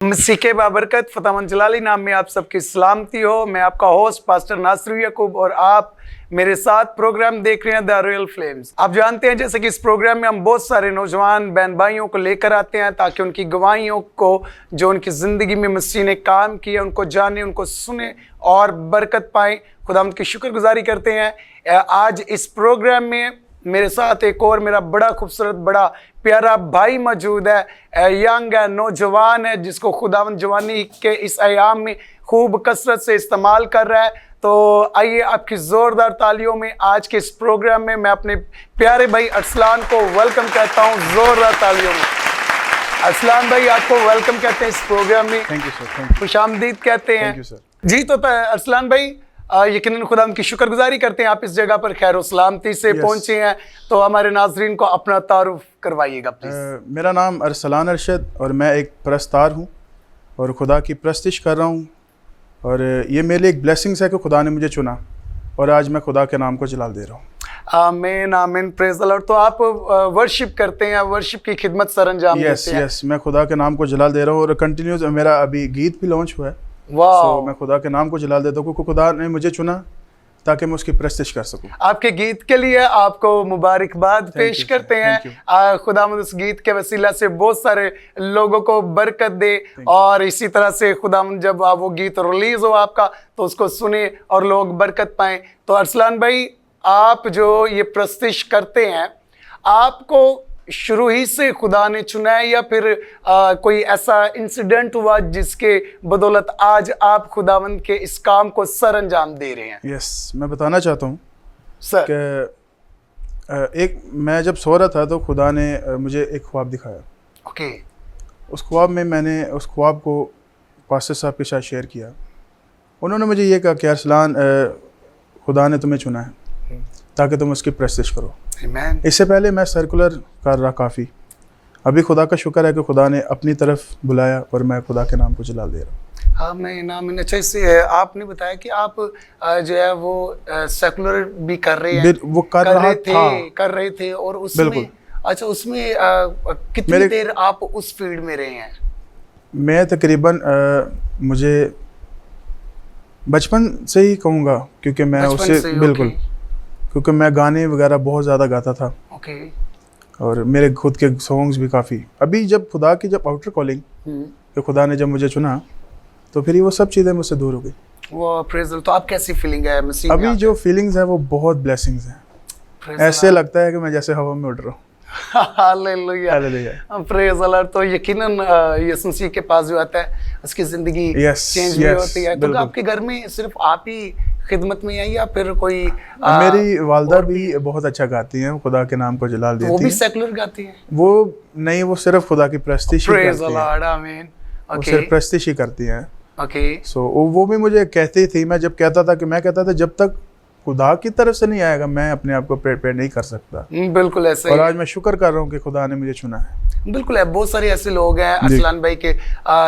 मसीह के बाबरकत फतामन जलाली नाम में आप सबकी सलामती हो। मैं आपका होस्ट पास्टर नासरू याकूब और आप मेरे साथ प्रोग्राम देख रहे हैं द रॉयल फ्लेम्स। आप जानते हैं जैसे कि इस प्रोग्राम में हम बहुत सारे नौजवान बहन भाइयों को लेकर आते हैं ताकि उनकी गवाहियों को जो उनकी ज़िंदगी में मसीह ने काम किया उनको जाने, उनको सुने और बरकत पाएँ। खुदावंद की शुक्रगुजारी करते हैं। आज इस प्रोग्राम में मेरे साथ एक और मेरा बड़ा खूबसूरत बड़ा प्यारा भाई मौजूद है, यंग है, नौजवान है, जिसको खुदावंद जवानी के इस अयाम में खूब कसरत से इस्तेमाल कर रहा है। तो आइए आपकी ज़ोरदार तालियों में आज के इस प्रोग्राम में मैं अपने प्यारे भाई अरसलान को वेलकम कहता हूँ। ज़ोरदार तालियों में अरसलान भाई आपको वेलकम कहते हैं इस प्रोग्राम में। थैंक यू सर, खुशामदीद कहते हैं। Thank you sir. जी तो अरसलान भाई यकीनन खुदा उनकी शुक्रगुजारी करते हैं आप इस जगह पर खैर सलामती से पहुंचे हैं, तो हमारे नाजरीन को अपना तारुफ करवाइएगा प्लीज। मेरा नाम अरसलान अरशद और मैं एक परस्तार हूं और खुदा की प्रस्तिश कर रहा हूं और ये मेरे लिए एक ब्लेसिंग्स है कि खुदा ने मुझे चुना और आज मैं खुदा के नाम को जलाल दे रहा हूं। आमीन आमीन, प्रेज़ द लॉर्ड। तो आप वर्शिप करते हैं, वर्शिप की खिदमत सरंजाम देते हैं। यस, मैं खुदा के नाम को जलाल दे रहा हूँ और कंटिन्यूस मेरा अभी गीत भी लॉन्च हुआ है। मैं खुदा के नाम को जलाल देता हूँ क्योंकि खुदा ने मुझे चुना ताकि मैं उसकी प्रस्तिश कर सकूं। आपके गीत के लिए आपको मुबारकबाद पेश करते हैं। खुदावंद उस गीत के वसीला से बहुत सारे लोगों को बरकत दे और इसी तरह से खुदावंद जब वो गीत रिलीज हो आपका तो उसको सुने और लोग बरकत पाएं। तो अरसलान भाई आप जो ये प्रस्तिश करते हैं, आपको शुरू ही से खुदा ने चुना है या फिर कोई ऐसा इंसिडेंट हुआ जिसके बदौलत आज आप खुदावंद के इस काम को सर अंजाम दे रहे हैं? यस, मैं बताना चाहता हूँ सर कि एक मैं जब सो रहा था तो खुदा ने मुझे एक ख्वाब दिखाया। ओके। उस ख्वाब में मैंने उस ख्वाब को पास्टर साहब के साथ शेयर किया। उन्होंने मुझे ये कहा कि अरसलान खुदा ने तुम्हें चुना है ताकि तुम उसकी प्रस्तिश करो। इससे पहले मैं सर्कुलर कर रहा काफ़ी, अभी खुदा का शुक्र है कि खुदा ने अपनी तरफ बुलाया और मैं खुदा के नाम को जलाल दे रहा हूँ। मैं अच्छा इससे आपने बताया कि आप जो है वो सेकुलर भी कर रहे हैं, वो कर रहे थे और उसमें अच्छा उसमें कितनी देर आप उस फील्ड में रहे हैं? मैं तकरीबन मुझे बचपन से ही कहूँगा क्योंकि मैं उससे बिल्कुल क्योंकि मैं गाने वगैरह बहुत ज़्यादा गाता था। ओके। और मेरे खुद के सॉन्ग्स भी काफ़ी। अभी जब खुदा की जब आउटर कॉलिंग कि खुदा ने जब मुझे चुना तो फिर वो सब चीज़ें मुझसे दूर हो गई। वो प्रेज़। तो आप कैसी फीलिंग है मसीह में? अभी जो फीलिंग्स है वो बहुत ब्लेसिंग्स हैं। ऐसे लगता है कि मैं जैसे हवा में उड़ रहा हूँ। Hallelujah, praise the Lord. तो यकीनन यीशु मसीह के पास जो आता है उसकी ज़िंदगी चेंज भी होती है। तो आपके घर में सिर्फ आप ही खिदमत में है या फिर कोई मेरी वालदा भी बहुत अच्छा गाती हैं, खुदा के नाम को जलाल देती हैं। वो भी सेकुलर गाती हैं? वो नहीं, वो सिर्फ खुदा की प्रस्तिश ही करती हैं। वो सिर्फ प्रस्तिश ही करती हैं। ओके। सो वो भी मुझे कहती थी, मैं जब कहता था कि मैं कहता था जब तक खुदा की तरफ से नहीं आएगा मैं अपने आप को प्रिपेयर नहीं कर सकता। बिल्कुल ऐसे और आज मैं शुक्र कर रहा हूँ कि खुदा ने मुझे चुना है। बिल्कुल है। बहुत सारे ऐसे लोग हैं अरसलान भाई के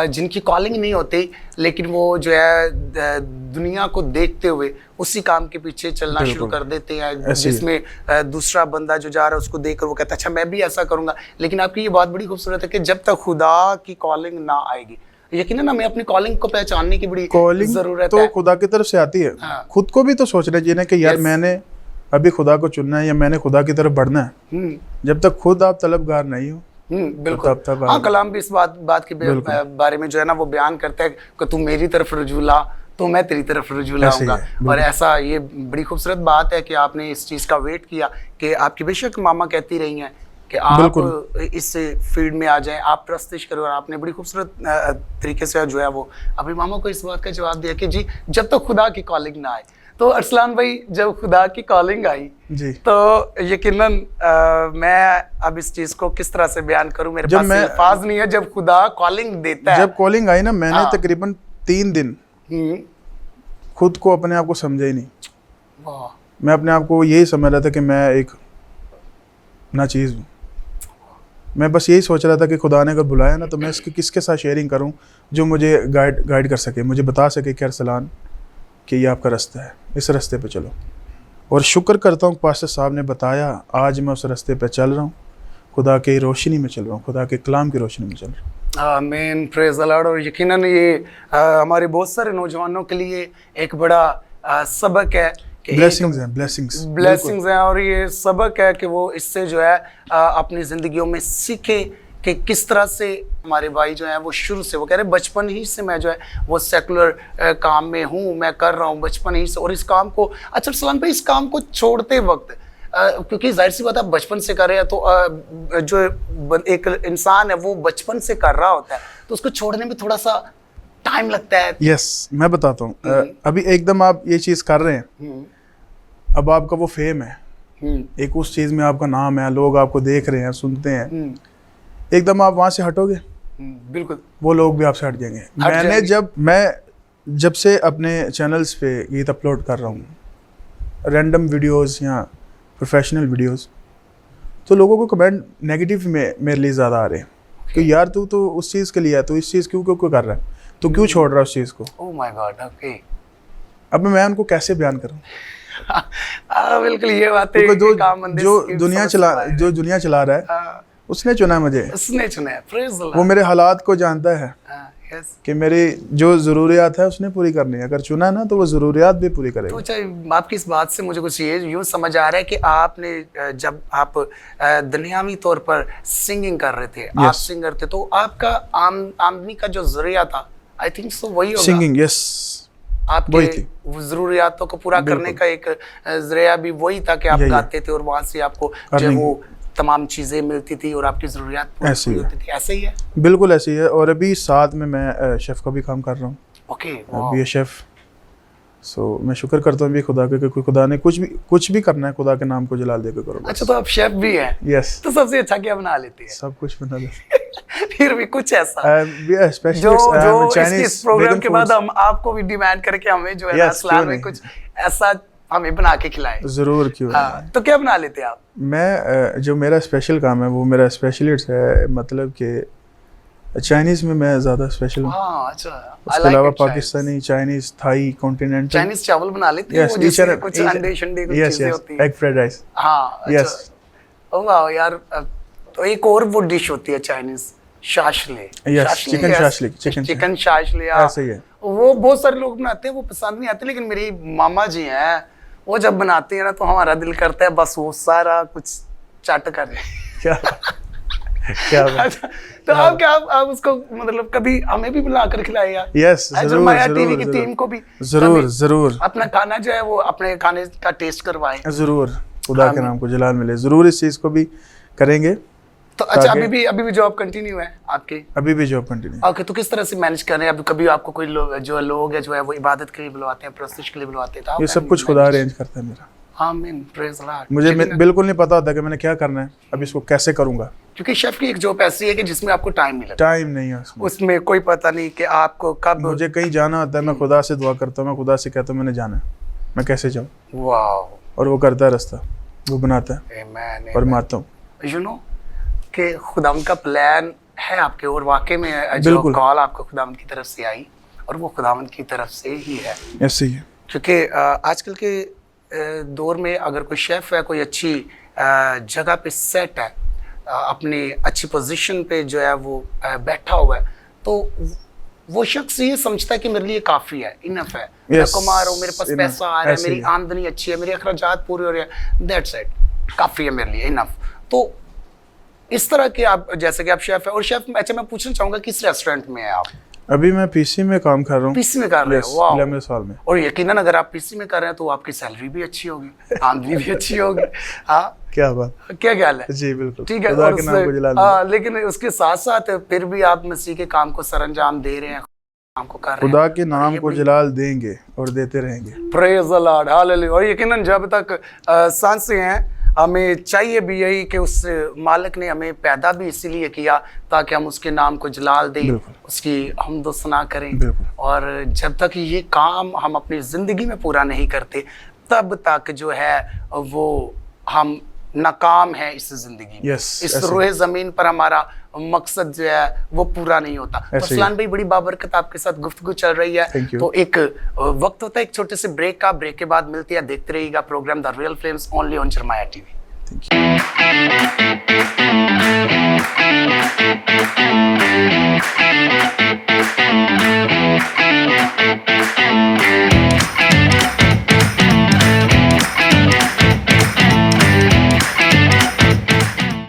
जिनकी कॉलिंग नहीं होती लेकिन वो जो है दुनिया को देखते हुए उसी काम के पीछे चलना शुरू कर देते हैं, जिसमें दूसरा बंदा जो जा रहा है उसको देखकर वो कहता है अच्छा मैं भी ऐसा करूंगा। लेकिन आपकी ये बात बड़ी खूबसूरत है कि जब तक खुदा की कॉलिंग ना आएगी, यकीनन हमें अपनी कॉलिंग को पहचानने की बड़ी जरूरत है। तो खुदा की तरफ से आती है। खुद को भी तो सोचना चाहिए ना कि यार मैंने अभी खुदा को चुनना है या मैंने खुदा की तरफ बढ़ना है। जब तक खुद आप तलबगार नहीं हो बिल्कुल। हाँ, कलाम भी इस बात के बारे में जो है ना वो बयान करता है कि तू मेरी तरफ रुजू ला तो मैं तेरी तरफ रुजू लाऊंगा। और ऐसा ये बड़ी खूबसूरत बात है कि आपने इस चीज़ का वेट किया कि आपकी बेशक मामा कहती रही हैं कि आप इस फील्ड में आ जाएं, आप प्रस्तिश करो। और आपने बड़ी खूबसूरत तरीके से जो है वो अपनी मामा को इस बात का जवाब दिया कि जी जब तक खुदा की कॉलिंग ना आए। तो अरसलान भाई जब खुदा की कॉलिंग आई जी तो यकीनन मैं अब इस चीज़ को किस तरह से बयान करूं, मेरे पास अल्फाज नहीं है। जब खुदा कॉलिंग देता है, जब कॉलिंग आई ना, मैंने तकरीबन 3 दिन खुद को अपने आप को समझा ही नहीं। मैं अपने आप को यही समझ रहा था कि मैं एक ना चीज़ हूँ। मैं बस यही सोच रहा था कि खुदा ने अगर बुलाया ना तो मैं इसकी किसके साथ शेयरिंग करूं जो मुझे गाइड कर सके, मुझे बता सके कि अरसलान कि ये आपका रास्ता है, इस रास्ते पे चलो। और शुक्र करता हूँ पास्टर साहब ने बताया, आज मैं उस रास्ते पे चल रहा हूँ, खुदा की रोशनी में चल रहा हूँ, खुदा के कलाम की रोशनी में चल रहा हूँ। आमीन, प्रेज द लॉर्ड। और यकीनन ये हमारे बहुत सारे नौजवानों के लिए एक बड़ा सबक है कि ब्लेसिंग्स हैं, ब्लेसिंग्स ब्लेसिंग्स हैं, और ये सबक है कि वो इससे जो है अपनी ज़िंदगियों में सीखे कि किस तरह से हमारे भाई जो हैं वो शुरू से, वो कह रहे हैं बचपन ही से मैं जो है वो सेकुलर काम में हूँ, मैं कर रहा हूँ बचपन ही से। और इस काम को, अच्छा सलाम भाई, इस काम को छोड़ते वक्त क्योंकि जाहिर सी बात है आप बचपन से कर रहे हैं, तो जो एक इंसान है वो बचपन से कर रहा होता है, तो उसको छोड़ने में थोड़ा सा टाइम लगता है। यस, मैं बताता हूँ। अभी एकदम आप ये चीज़ कर रहे हैं, अब आपका वो फेम है, एक उस चीज़ में आपका नाम है, लोग आपको देख रहे हैं, सुनते हैं, एकदम आप वहाँ से हटोगे, बिल्कुल वो लोग भी आपसे हट जाएंगे। मैं जब से अपने चैनल्स पे गीत अपलोड कर रहा हूँ, रैंडम वीडियोस या प्रोफेशनल वीडियोस, तो लोगों को कमेंट नेगेटिव में मेरे लिए ज़्यादा आ रहे हैं कि यार तू तो उस चीज़ के लिए है, तो इस चीज़ क्यों क्यों कर रहा है, तो क्यों छोड़ रहा है उस चीज़ को। Oh my God, okay. अब मैं उनको कैसे बयान करूँ? बिल्कुल, ये बात है। जो दुनिया चला रहा है उसने चुना मुझे, उसने चुना है, प्रेज द लॉर्ड। वो मेरे हालात को जानता है यस, कि मेरी जो ज़रूरियात है उसने पूरी करनी है, अगर चुना ना तो वो ज़रूरियात भी पूरी करेगा। तो चाहे आपकी इस बात से मुझे कुछ ये यूँ समझ आ रहा है कि आपने जब आप दुनियावी तौर पर सिंगिंग कर रहे थे, आप सिंगर थे, तो आपका आमदनी का जो जरिया था, आई थिंक सो वही होगा, सिंगिंग। यस, आपके ज़रूरियातों को पूरा करने का एक जरिया भी वही था कि आप गाते थे और वहाँ से आपको जो वो तमाम चीज़ें मिलती थी और आपकी ज़रूरियात पूरी होती थी। ऐसे ही है? बिल्कुल ऐसे ही है। और अभी साथ में मैं शेफ़ का भी काम कर रहा हूँ। ओके, अभी ये शेफ़, सो मैं शुक्र करता हूँ भी खुदा के, क्योंकि खुदा ने कुछ भी करना है खुदा के नाम को जलाल देकर करो। अच्छा, तो आप शेफ़ भी हैं? यस। तो सबसे अच्छा क्या बना लेते हैं? सब कुछ बना लेते फिर भी कुछ ऐसा जो इस प्रोग्राम के बाद हम आपको भी डिमांड करके हमें जो है सलाम में कुछ ऐसा हमें बना के खिलाएं। जरूर, क्यों। तो क्या बना लेते हैं आप? मैं जो मेरा स्पेशल काम है वो मेरा स्पेशलिस्ट है, मतलब कि चाइनीज में मैं ज़्यादा स्पेशल हूँ। अच्छा, उसके अलावा Pakistani, Chinese, Thai, continental. Chinese चावल बना लेते हैं? वो जिसमें कुछ अंडे शंडे कुछ चीजें होती हैं। Egg fried rice. हाँ, यस। वाह यार, तो एक और वो डिश होती है चाइनीज, शाशले। चिकन शाशलिक, चिकन शाशले, ऐसे ही है। वो बहुत सारे लोग बनाते हैं, वो पसंद नहीं आते, लेकिन मेरी मामा जी हैं, वो जब बनाते हैं ना तो हमारा दिल करता है बस वो सारा कुछ चाट कर क्या क्या तो आप उसको मतलब कभी हमें भी बुला कर खिलाए यार। यस, जरूर, माया टीवी की टीम को भी जरूर अपना खाना जो है वो अपने खाने का टेस्ट करवाएं। जरूर, खुदा के नाम को जलाल मिले, जरूर इस चीज को भी करेंगे। तो अच्छा, अभी भी जॉब कंटिन्यू है आपकी? अभी भी जॉब कंटिन्यू। ओके, तो किस तरह से मैनेज कर रहे हैं? अभी कभी आपको कोई लोग है जो है वो इबादत के लिए बुलवाते हैं, प्रस्तुति के लिए बुलवाते हैं, ये सब कुछ खुदा अरेंज करता है मेरा। आमीन, प्रेज द लॉर्ड। मुझे बिल्कुल नहीं पता होता कि मैंने क्या करना है, अब इसको कैसे करूंगा, क्योंकि शेफ की एक जॉब ऐसी है कि जिसमें आपको टाइम मिले। टाइम नहीं है उसमें कोई पता नहीं कि आपको कब। मुझे कहीं जाना होता है, मैं खुदा से दुआ करता हूँ, मैं खुदा से कहता हूँ मैंने जाना है, मैं कैसे जाऊँ, और वो करता है रास्ता, वो बनाता है और मैं आता हूँ। यू नो कि खुदावंद का प्लान है आपके, और वाकई में जो कॉल आपको खुदावंद की तरफ से आई और वो खुदावंद की तरफ से ही है। ऐसे ही है, क्योंकि आजकल के दौर में अगर कोई शेफ है, कोई अच्छी जगह पे सेट है, अपनी अच्छी पोजीशन पे जो है वो बैठा हुआ है, तो वो शख्स ये समझता है कि मेरे लिए काफ़ी है, इनफ है, मैं कमा रहा हूँ, मेरे पास पैसा आ रहा है, मेरी आमदनी अच्छी है, मेरे अखराजात पूरे हो रहे हैं, दैट्स इट, काफ़ी है मेरे लिए, इनफ। तो इस तरह के आप, जैसे कि आप शेफ है, और शेफ, अच्छा मैं पूछना चाहूँगा किस रेस्टोरेंट में है आप? अभी मैं पीसी में काम कर रहा हूँ। पीसी में कर रहे हैं? वाह, 11 साल में। और यकीनन अगर आप पीसी में कर रहे हैं तो आपकी सैलरी भी अच्छी होगी, आमदनी भी अच्छी होगी। हाँ, क्या बात, क्या ख्याल है? जी बिल्कुल, ठीक है। और लेकिन उसके साथ साथ फिर भी आप मसीह के काम को सरअंजाम दे रहे हैं, काम को कर रहे हैं, खुदा के नाम को जलाल देंगे और देते रहेंगे। Praise the Lord, hallelujah. और यकीनन जब तक सांसें हैं हमें चाहिए भी यही कि उस मालिक ने हमें पैदा भी इसीलिए किया ताकि हम उसके नाम को जलाल दें, उसकी हम्द सना करें। और जब तक ये काम हम अपनी ज़िंदगी में पूरा नहीं करते तब तक जो है वो हम नाकाम है इस जिंदगी में। इस रोए ज़मीन पर हमारा मकसद जो है वो पूरा नहीं होता। तो सलान भाई, बड़ी बाबरकत आपके साथ गुफ्तगू चल रही है। तो एक वक्त होता है एक छोटे से ब्रेक का, ब्रेक के बाद मिलती है, देखते रहिएगा programme the real flames only on जरमाया टीवी।